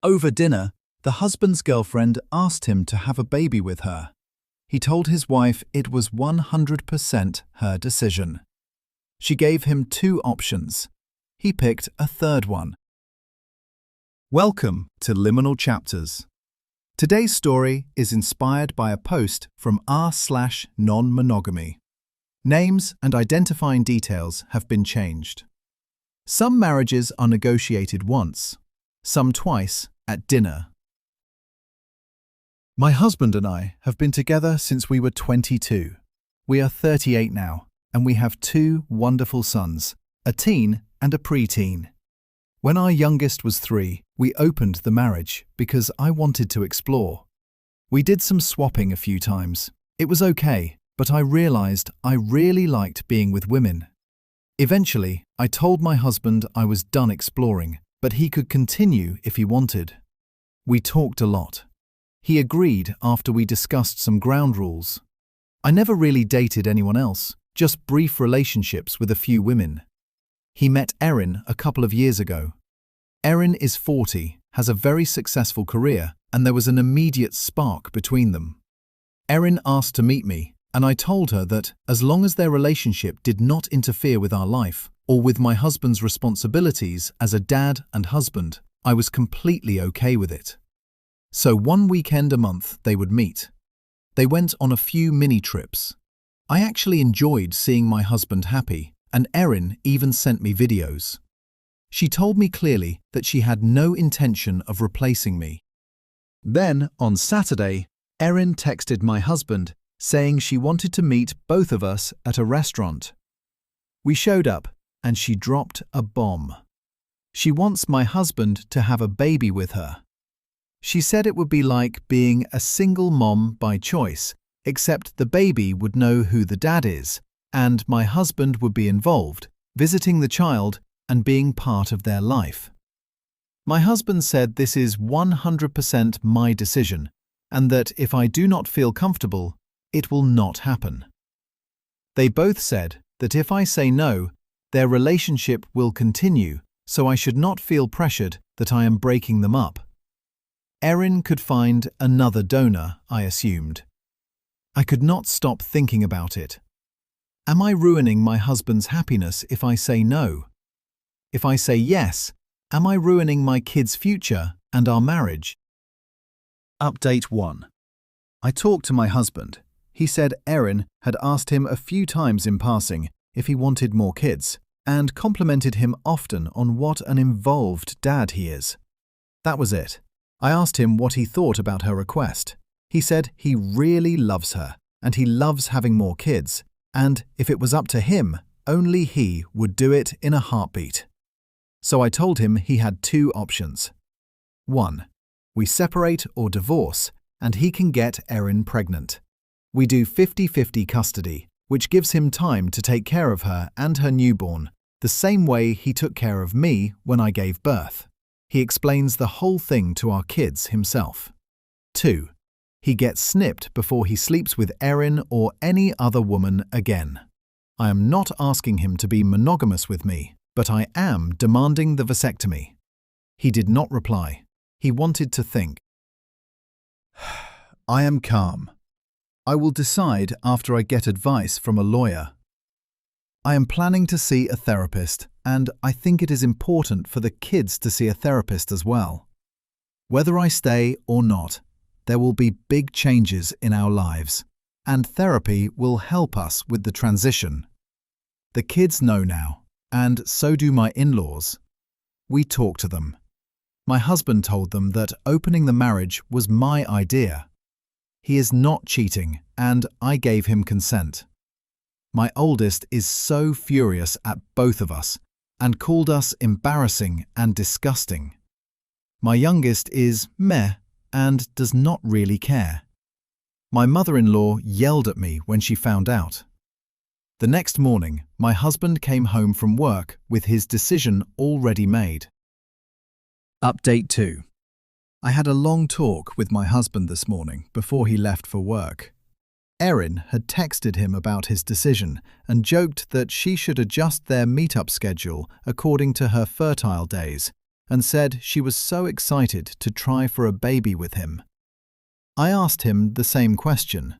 Over dinner, the husband's girlfriend asked him to have a baby with her. He told his wife it was 100% her decision. She gave him 2 options. He picked a third one. Welcome to Liminal Chapters. Today's story is inspired by a post from r/nonmonogamy. Names and identifying details have been changed. Some marriages are negotiated once, some twice at dinner. My husband and I have been together since we were 22. We are 38 now, and we have 2 wonderful sons, a teen and a preteen. When our youngest was 3, we opened the marriage because I wanted to explore. We did some swapping a few times. It was okay, but I realized I really liked being with women. Eventually, I told my husband I was done exploring, but he could continue if he wanted. We talked a lot. He agreed after we discussed some ground rules. I never really dated anyone else, just brief relationships with a few women. He met Erin a couple of years ago. Erin is 40, has a very successful career, and there was an immediate spark between them. Erin asked to meet me, and I told her that as long as their relationship did not interfere with our life or with my husband's responsibilities as a dad and husband, I was completely okay with it. So 1 weekend a month they would meet. They went on a few mini trips. I actually enjoyed seeing my husband happy, and Erin even sent me videos. She told me clearly that she had no intention of replacing me. Then, on Saturday, Erin texted my husband saying she wanted to meet both of us at a restaurant. We showed up, and she dropped a bomb. She wants my husband to have a baby with her. She said it would be like being a single mom by choice, except the baby would know who the dad is, and my husband would be involved, visiting the child and being part of their life. My husband said this is 100% my decision, and that if I do not feel comfortable, it will not happen. They both said that if I say no, their relationship will continue, so I should not feel pressured that I am breaking them up. Erin could find another donor, I assumed. I could not stop thinking about it. Am I ruining my husband's happiness if I say no? If I say yes, am I ruining my kids' future and our marriage? Update 1. I talked to my husband. He said Erin had asked him a few times in passing if he wanted more kids, and complimented him often on what an involved dad he is. That was it. I asked him what he thought about her request. He said he really loves her, and he loves having more kids, and if it was up to him, only he would do it in a heartbeat. So I told him he had 2 options. 1. We separate or divorce, and he can get Erin pregnant. We do 50-50 custody, which gives him time to take care of her and her newborn, the same way he took care of me when I gave birth. He explains the whole thing to our kids himself. 2. He gets snipped before he sleeps with Erin or any other woman again. I am not asking him to be monogamous with me, but I am demanding the vasectomy. He did not reply. He wanted to think. I am calm. I will decide after I get advice from a lawyer. I am planning to see a therapist, and I think it is important for the kids to see a therapist as well. Whether I stay or not, there will be big changes in our lives, and therapy will help us with the transition. The kids know now, and so do my in-laws. We talk to them. My husband told them that opening the marriage was my idea. He is not cheating, and I gave him consent. My oldest is so furious at both of us and called us embarrassing and disgusting. My youngest is meh and does not really care. My mother-in-law yelled at me when she found out. The next morning, my husband came home from work with his decision already made. Update 2. I had a long talk with my husband this morning before he left for work. Erin had texted him about his decision and joked that she should adjust their meetup schedule according to her fertile days, and said she was so excited to try for a baby with him. I asked him the same question.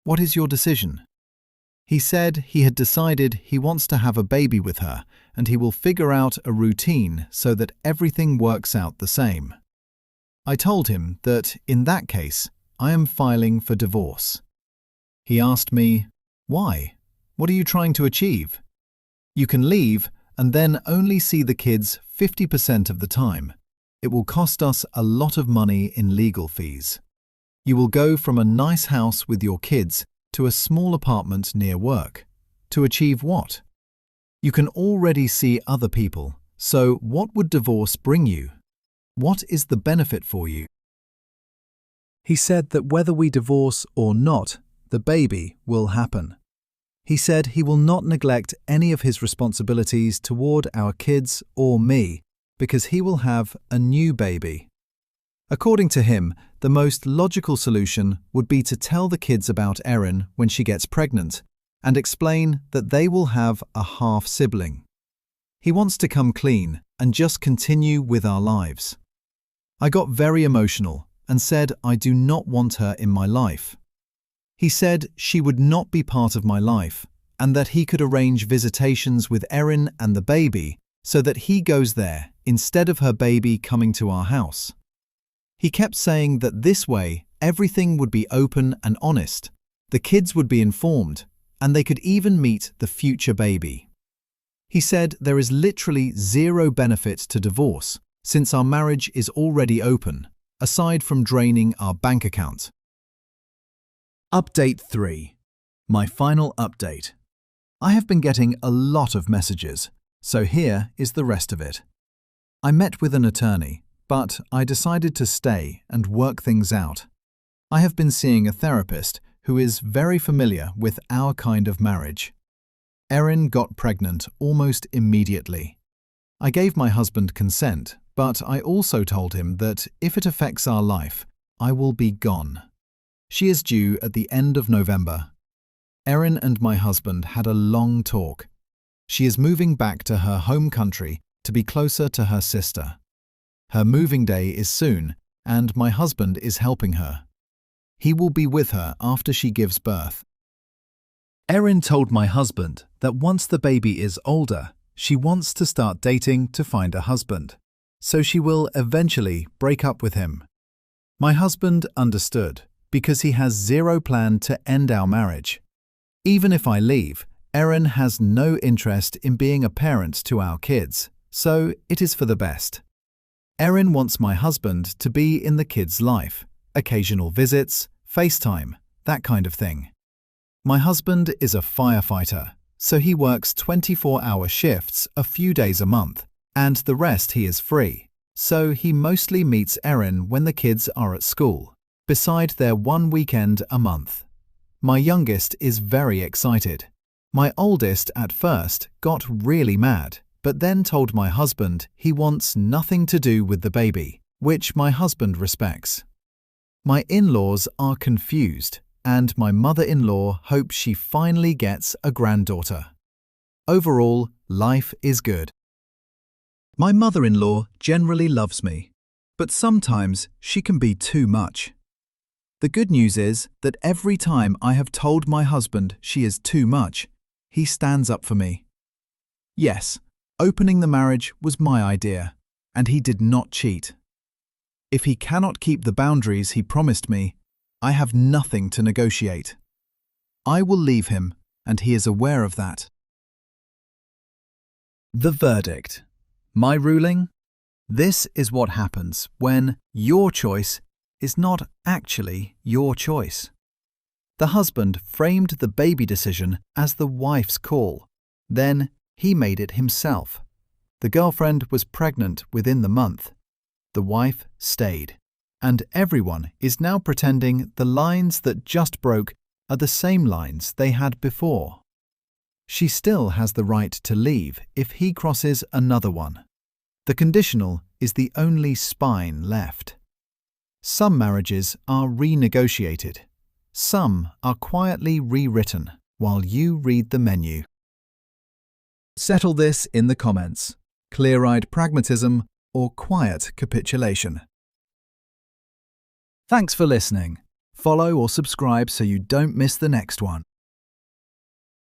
What is your decision? He said he had decided he wants to have a baby with her and he will figure out a routine so that everything works out the same. I told him that, in that case, I am filing for divorce. He asked me, why? What are you trying to achieve? You can leave and then only see the kids 50% of the time. It will cost us a lot of money in legal fees. You will go from a nice house with your kids to a small apartment near work. To achieve what? You can already see other people, so what would divorce bring you? What is the benefit for you? He said that whether we divorce or not, the baby will happen. He said he will not neglect any of his responsibilities toward our kids or me because he will have a new baby. According to him, the most logical solution would be to tell the kids about Erin when she gets pregnant and explain that they will have a half-sibling. He wants to come clean and just continue with our lives. I got very emotional and said I do not want her in my life. He said she would not be part of my life and that he could arrange visitations with Erin and the baby so that he goes there instead of her baby coming to our house. He kept saying that this way everything would be open and honest, the kids would be informed, and they could even meet the future baby. He said there is literally zero benefit to divorce since our marriage is already open, aside from draining our bank account. Update 3. My final update. I have been getting a lot of messages, so here is the rest of it. I met with an attorney, but I decided to stay and work things out. I have been seeing a therapist who is very familiar with our kind of marriage. Erin got pregnant almost immediately. I gave my husband consent, but I also told him that if it affects our life, I will be gone. She is due at the end of November. Erin and my husband had a long talk. She is moving back to her home country to be closer to her sister. Her moving day is soon, and my husband is helping her. He will be with her after she gives birth. Erin told my husband that once the baby is older, she wants to start dating to find a husband, so she will eventually break up with him. My husband understood because he has zero plan to end our marriage. Even if I leave, Erin has no interest in being a parent to our kids, so it is for the best. Erin wants my husband to be in the kids' life, occasional visits, FaceTime, that kind of thing. My husband is a firefighter, so he works 24-hour shifts a few days a month, and the rest he is free, so he mostly meets Erin when the kids are at school, beside their one weekend a month. My youngest is very excited. My oldest at first got really mad, but then told my husband he wants nothing to do with the baby, which my husband respects. My in-laws are confused, and my mother-in-law hopes she finally gets a granddaughter. Overall, life is good. My mother-in-law generally loves me, but sometimes she can be too much. The good news is that every time I have told my husband she is too much, he stands up for me. Yes, opening the marriage was my idea, and he did not cheat. If he cannot keep the boundaries he promised me, I have nothing to negotiate. I will leave him, and he is aware of that. The verdict. My ruling? This is what happens when your choice is not actually your choice. The husband framed the baby decision as the wife's call. Then he made it himself. The girlfriend was pregnant within the month. The wife stayed. And everyone is now pretending the lines that just broke are the same lines they had before. She still has the right to leave if he crosses another one. The conditional is the only spine left. Some marriages are renegotiated. Some are quietly rewritten while you read the menu. Settle this in the comments. Clear-eyed pragmatism or quiet capitulation. Thanks for listening. Follow or subscribe so you don't miss the next one.